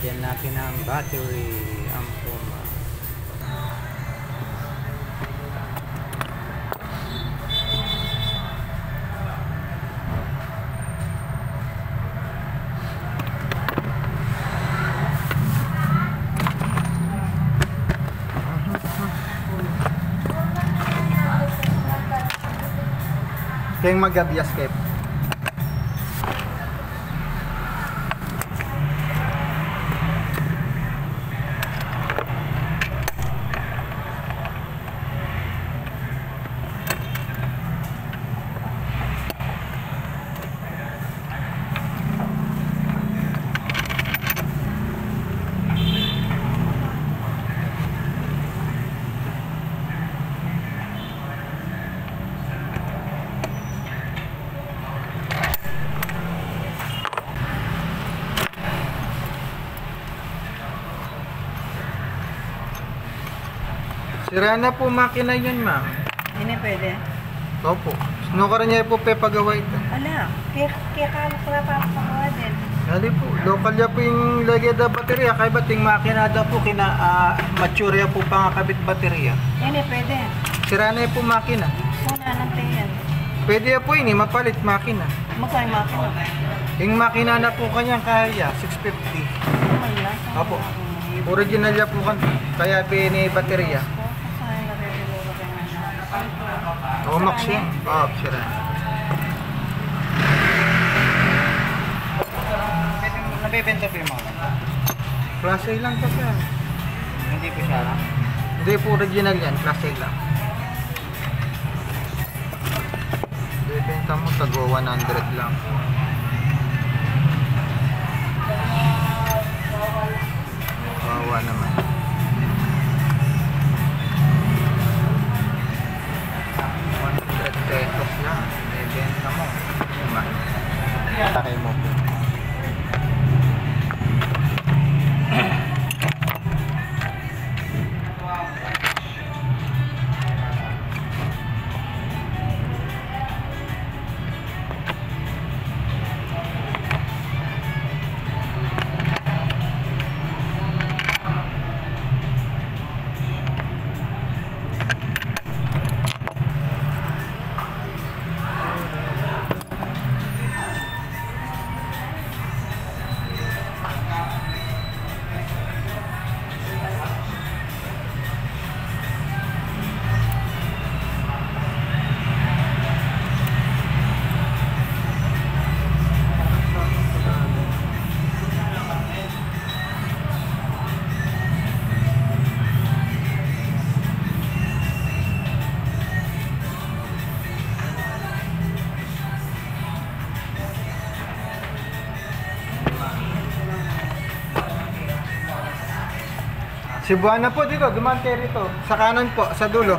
Lalagyan natin ang battery, ang puma. Kaya magabias kayo. Sira na po makina yun, ma'am. Hindi pwede. Opo. Sinukaran niya po pagawa ito. Ala, kaya kamo ko na papagawa din. Dali po. Local niya po yung lagay na baterya. Kaya bating makina daw po mature ya po pangakabit baterya. Hindi pwede. Sira na po makina. Muna nang tayan. Pwede ya po ini mapalit makina. Magkay makina. Yung makina na po kanyang kaya, 650. Wala. Opo. Original ya po kaya pini baterya. Oh, max yan. Oh, sira. Nabibenta po yung mga Class A lang po siya. hindi po siya lang. Hindi po original yan. Class A lang. Bibenta mo tagwa 100 lang. Kawawa naman. Pesos lang. Bibenta mo. Takay mo po. Cebuana po dito, dumante rito. Sa kanan po, sa dulo.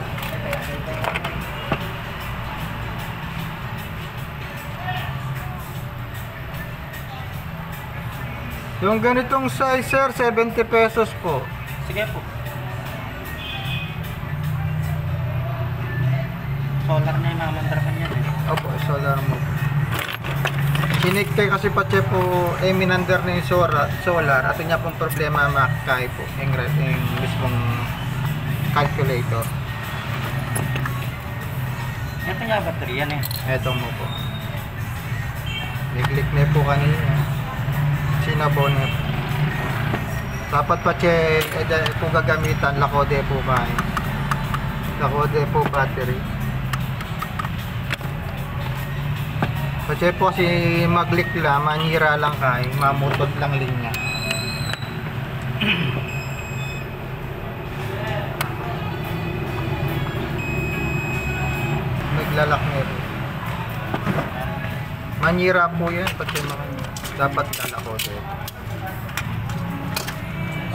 Yung ganitong size, sir, 70 pesos po. Sige po. Solar na yung mamandrakan yan eh. Opo, solar mo. Sinikte kasi pa po minander na yung solar at niya pong problema makakay po yung mismong calculator. Ito nga baterya yan eh. Eto mo po. Niglik na po kanina. Sinabaw na po. Dapat pa kung gagamitan, lakode po kayo. Lakode po battery. Kasi po si maglik lang, manira lang kayo, mamutod lang linya. Naglalak nito. Manira po yan, pati dapat lalakode.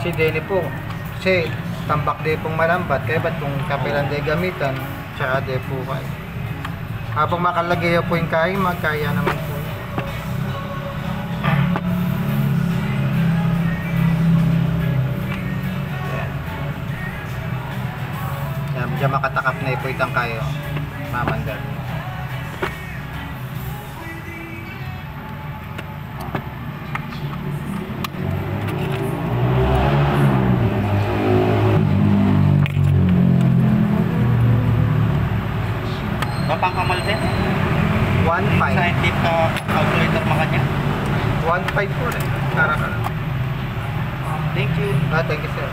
Si Deli po, kasi tambak de pong malambat, kaya ba't kung kapilan de gamitan, tsaka de po kayo. Habang makalagay po yung kain, magkaya naman po. Yan, medyo makatakap na po itang kayo, mamandal. kamal din. 1.5. Scientific calculator makanya. 1.5 po rin. Tara ka lang. Thank you. Thank you sir.